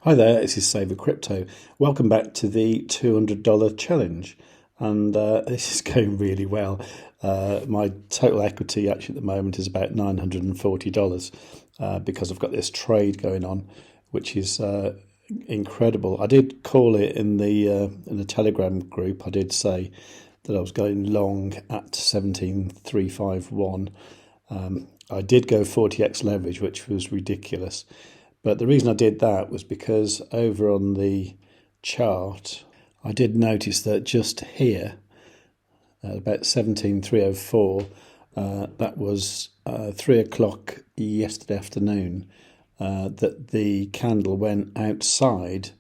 Hi there, this is Save with Crypto. Welcome back to the $200 challenge, and this is going really well. My total equity actually at the moment is about $940 because I've got this trade going on, which is incredible. I did call it in the Telegram group. I did say that I was going long at 17,351. I did go 40x leverage, which was ridiculous. But the reason I did that was because over on the chart, I did notice that just here, at about 17,304, that was 3 o'clock yesterday afternoon, that the candle went outside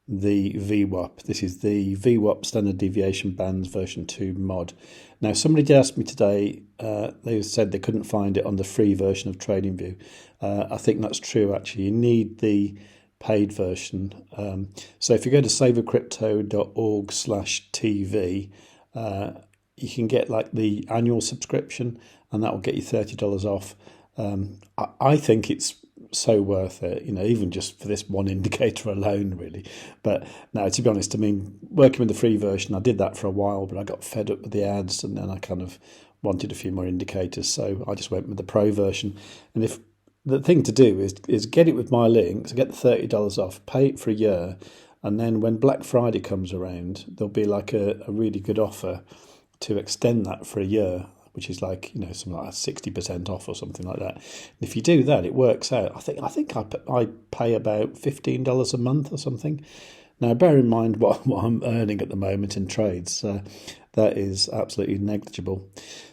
the VWAP. This is the VWAP Standard Deviation Bands version 2 mod. Now, somebody did ask me today, they said they couldn't find it on the free version of TradingView. I think that's true, actually. You need the paid version. So if you go to savewithcrypto.org/TV, you can get like the annual subscription, and that will get you $30 off. I think it's so worth it, even just for this one indicator alone, really. But no, to be honest, I mean, working with the free version, I did that for a while, but I got fed up with the ads, and then I kind of wanted a few more indicators, so I just went with the pro version. And if the thing to do is get it with my links, get the $30 off, pay it for a year, and then when Black Friday comes around, there'll be like a really good offer to extend that for a year, which is like, something like 60% off or something like that. And if you do that, it works out. I think I pay about $15 a month or something. Now, bear in mind what I'm earning at the moment in trades. That is absolutely negligible.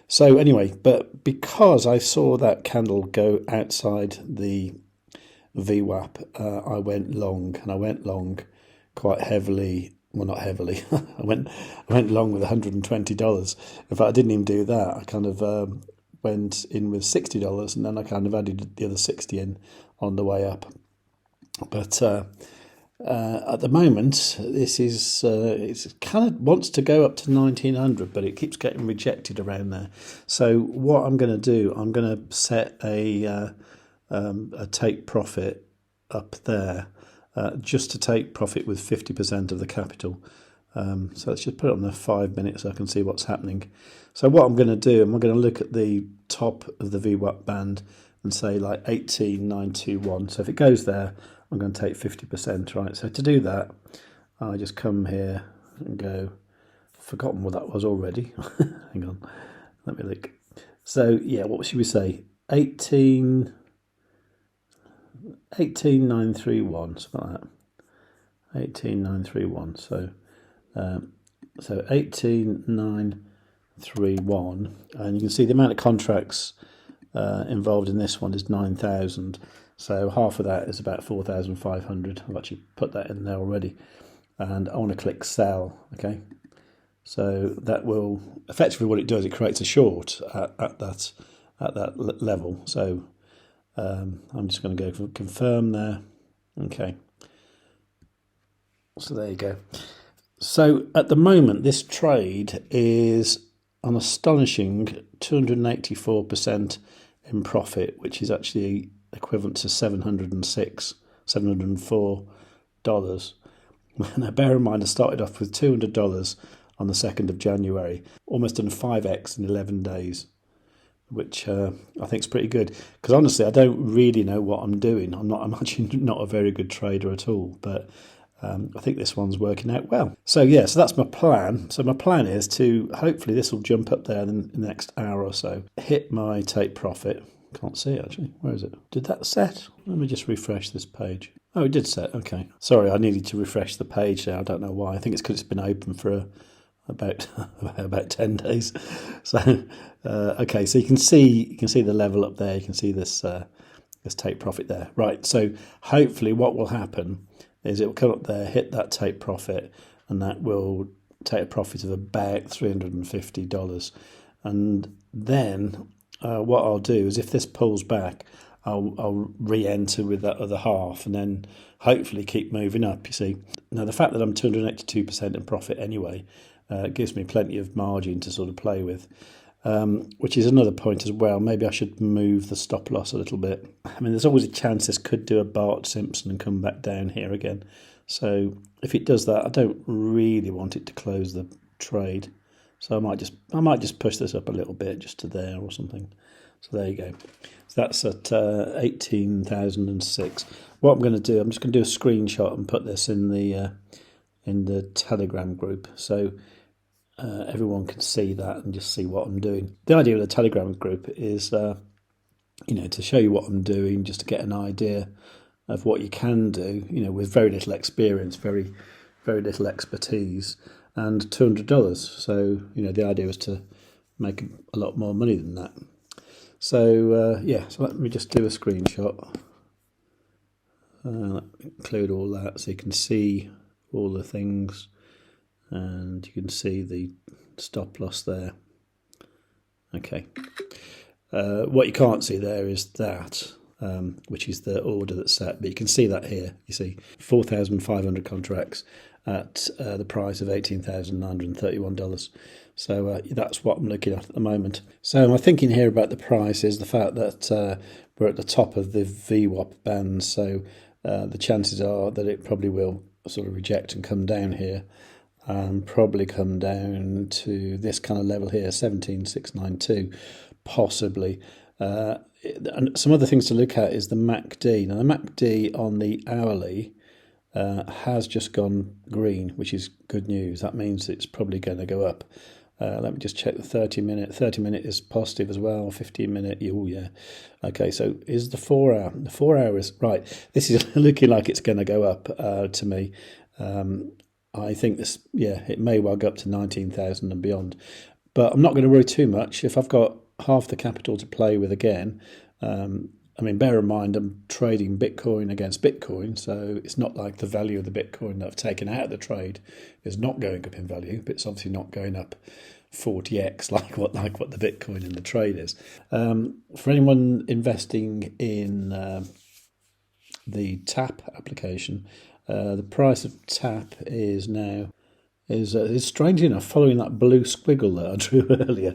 So anyway, but because I saw that candle go outside the VWAP, I went long, and I went long quite heavily. Well, not heavily. I went long with $120. In fact, I didn't even do that. I kind of went in with $60, and then I kind of added the other 60 in on the way up. But at the moment, this is it kind of wants to go up to 1900, but it keeps getting rejected around there. So what I'm going to do, I'm going to set a take profit up there. Just to take profit with 50% of the capital. So let's just put it on the 5 minutes so I can see what's happening. So what I'm going to do, I'm going to look at the top of the VWAP band and say like 18,921. So if it goes there, I'm going to take 50%, right? So to do that, I just come here and go, I've forgotten what that was already. Hang on, let me look. So yeah, what should we say? 18,931, something like that. 18,931. So 18,931, and you can see the amount of contracts involved in this one is 9,000. So half of that is about 4,500. I've actually put that in there already, and I want to click sell. Okay, so that will effectively what it does. It creates a short at that level. So I'm just going to go for confirm there. Okay. So there you go. So at the moment, this trade is an astonishing 284% in profit, which is actually equivalent to $704. Now, bear in mind, I started off with $200 on the 2nd of January, almost done 5x in 11 days. Which I think is pretty good, because honestly I don't really know what I'm doing. I'm actually not a very good trader at all, but I think this one's working out well. So yeah, so that's my plan. So my plan is to hopefully this will jump up there in the next hour or so, hit my take profit. Can't see it actually. Where is it? Did that set? Let me just refresh this page. Oh, it did set. Okay. Sorry, I needed to refresh the page there. I don't know why. I think it's because it's been open for about 10 days. So okay, so you can see the level up there. You can see this take profit there, right? So hopefully what will happen is it will come up there, hit that take profit, and that will take a profit of about $350. And then what I'll do is, if this pulls back, I'll re-enter with that other half, and then hopefully keep moving up. You see, now the fact that I'm 282% in profit anyway gives me plenty of margin to sort of play with. which is another point as well. Maybe I should move the stop loss a little bit. I mean, there's always a chance this could do a Bart Simpson and come back down here again. So if it does that, I don't really want it to close the trade. So I might just push this up a little bit, just to there or something. So there you go. So that's at 18,006. What I'm going to do, I'm just going to do a screenshot and put this in the Telegram group, so everyone can see that and just see what I'm doing. The idea of the Telegram group is, to show you what I'm doing, just to get an idea of what you can do, with very little experience, very, very little expertise, and $200. So, the idea was to make a lot more money than that. So, so let me just do a screenshot. Include all that so you can see all the things, and you can see the stop loss there. Okay. What you can't see there is that, which is the order that's set, but you can see that here. You see 4,500 contracts at the price of $18,931. So that's what I'm looking at the moment. So my thinking here about the price is the fact that we're at the top of the VWAP band, so the chances are that it probably will sort of reject and come down here, and probably come down to this kind of level here, 17,692, possibly. And some other things to look at is the MACD. Now the MACD on the hourly has just gone green, which is good news. That means it's probably going to go up. Let me just check the 30-minute. 30-minute is positive as well. 15-minute, oh yeah. Okay, so is the 4 hour? The 4 hour is, right, this is looking like it's going to go up to me. I think this, it may well go up to 19,000 and beyond. But I'm not going to worry too much. If I've got half the capital to play with again, bear in mind I'm trading Bitcoin against Bitcoin, so it's not like the value of the Bitcoin that I've taken out of the trade is not going up in value, but it's obviously not going up 40x like what the Bitcoin in the trade is. For anyone investing in the TAP application, the price of TAP is now is strangely enough following that blue squiggle that I drew earlier.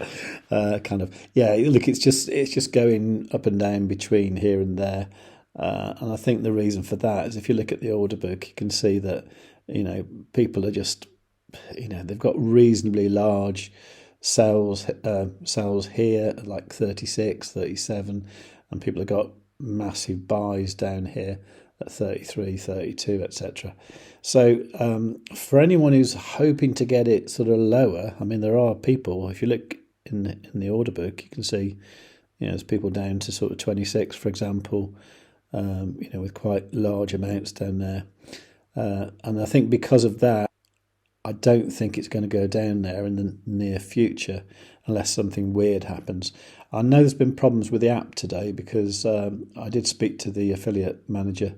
Look, it's just going up and down between here and there, and I think the reason for that is if you look at the order book, you can see that people are just they've got reasonably large sales here at like 36, 37, and people have got massive buys down here at 33, 32, etc. So for anyone who's hoping to get it sort of lower, there are people, if you look in the order book, you can see there's people down to sort of 26, for example, with quite large amounts down there. And I think because of that, I don't think it's going to go down there in the near future unless something weird happens. I know there's been problems with the app today because I did speak to the affiliate manager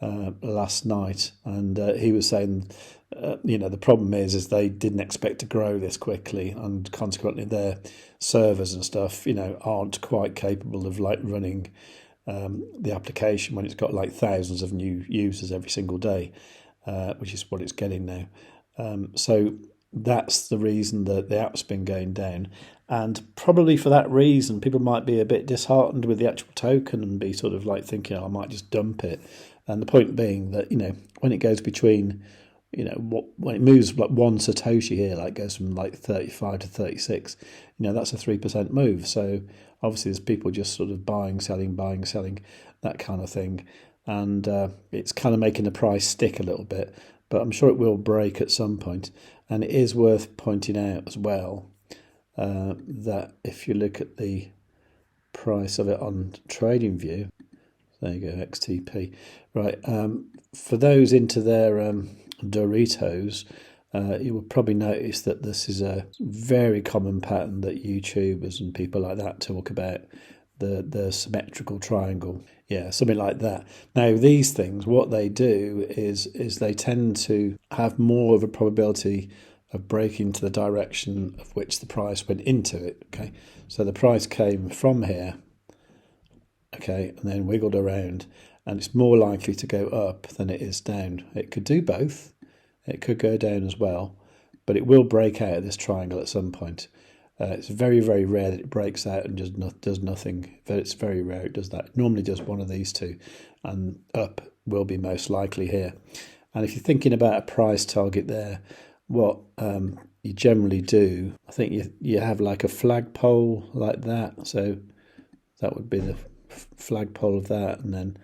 last night, and he was saying, the problem is they didn't expect to grow this quickly, and consequently their servers and stuff, aren't quite capable of running the application when it's got like thousands of new users every single day, which is what it's getting now. So that's the reason that the app's been going down, and probably for that reason people might be a bit disheartened with the actual token and be sort of like thinking, I might just dump it. And the point being that when it goes between when it moves like one Satoshi here, like goes from like 35 to 36, that's a 3% move. So obviously there's people just sort of buying, selling, that kind of thing, and it's kind of making the price stick a little bit. But I'm sure it will break at some point. And it is worth pointing out as well that if you look at the price of it on TradingView, there you go, XTP. Right, for those into their Doritos, you will probably notice that this is a very common pattern that YouTubers and people like that talk about, the symmetrical triangle. Yeah, something like that. Now, these things, what they do is they tend to have more of a probability of breaking to the direction of which the price went into it, okay? So the price came from here, okay, and then wiggled around, and it's more likely to go up than it is down. It could do both. It could go down as well, but it will break out of this triangle at some point. It's very, very rare that it breaks out and just does nothing. It's very rare it does that. It normally does one of these two, and up will be most likely here. And if you're thinking about a price target there, what you generally do, I think you have like a flagpole like that. So that would be the flagpole of that, and then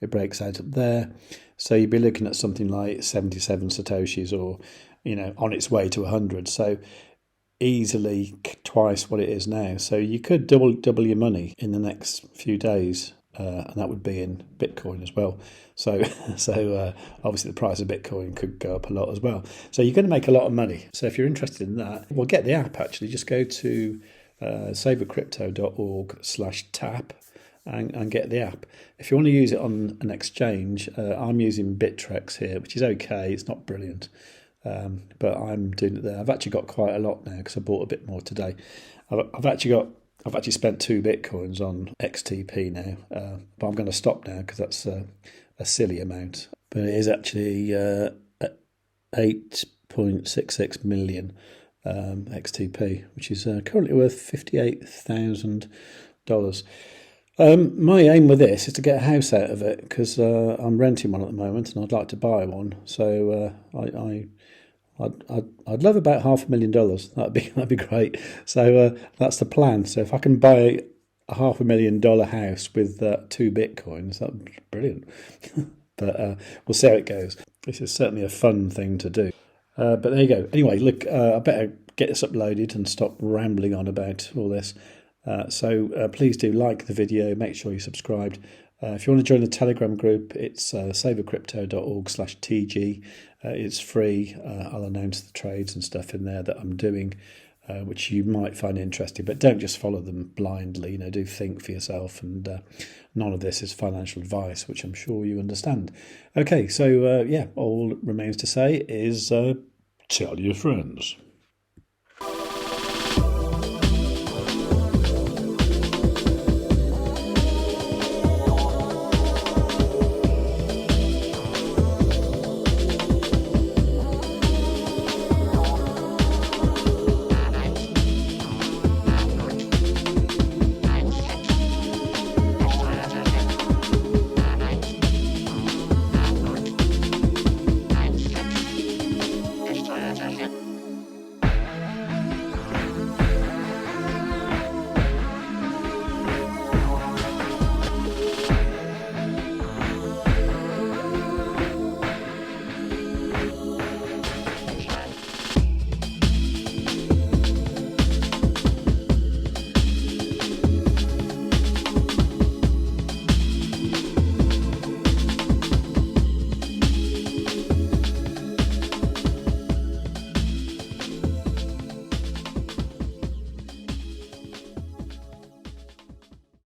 it breaks out up there. So you'd be looking at something like 77 Satoshis, or, on its way to 100. So easily twice what it is now. So you could double your money in the next few days, and that would be in Bitcoin as well. So obviously the price of Bitcoin could go up a lot as well. So you're going to make a lot of money. So if you're interested in that, well, get the app actually. Just go to savewith.crypto.org/tap and get the app. If you want to use it on an exchange, I'm using Bittrex here, which is okay. It's not brilliant. But I'm doing it there. I've actually got quite a lot now because I bought a bit more today. I've actually spent 2 Bitcoins on XTP now, but I'm going to stop now because that's a silly amount. But it is actually 8.66 million XTP, which is currently worth $58,000. My aim with this is to get a house out of it because I'm renting one at the moment and I'd like to buy one. So I'd love about $500,000. That'd be great. So that's the plan. So if I can buy a $500,000 house with 2 Bitcoins, that'd be brilliant. But we'll see how it goes. This is certainly a fun thing to do. But there you go. Anyway, look, I better get this uploaded and stop rambling on about all this. So please do like the video. Make sure you're subscribed. If you want to join the Telegram group, it's savewithcrypto.org/TG. It's free. I'll announce the trades and stuff in there that I'm doing, which you might find interesting. But don't just follow them blindly. Do think for yourself. And none of this is financial advice, which I'm sure you understand. Okay, so all remains to say is tell your friends.